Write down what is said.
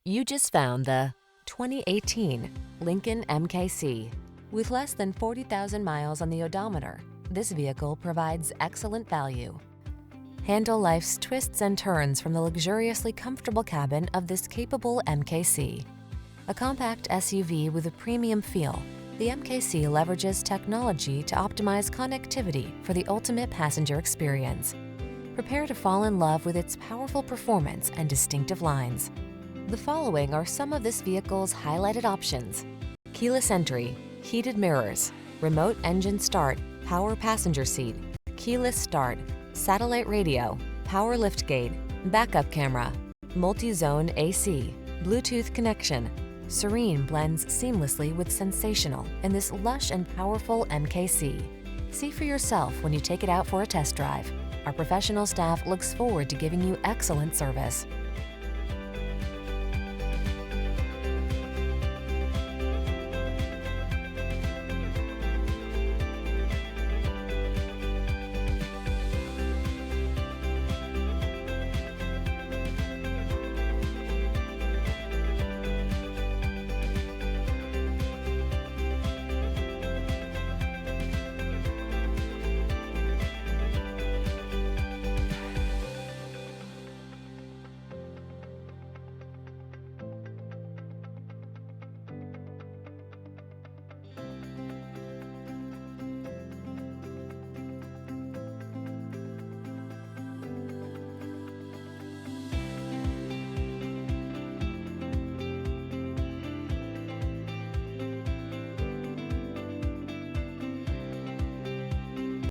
You just found the 2018 Lincoln MKC. With less than 40,000 miles on the odometer, this vehicle provides excellent value. Handle life's twists and turns from the luxuriously comfortable cabin of this capable MKC. A compact SUV with a premium feel, the MKC leverages technology to optimize connectivity for the ultimate passenger experience. Prepare to fall in love with its powerful performance and distinctive lines. The following are some of this vehicle's highlighted options: keyless entry, heated mirrors, remote engine start, power passenger seat, keyless start, satellite radio, power liftgate, backup camera, multi-zone AC, Bluetooth connection. Serene blends seamlessly with sensational in this lush and powerful MKC. See for yourself when you take it out for a test drive. Our professional staff looks forward to giving you excellent service.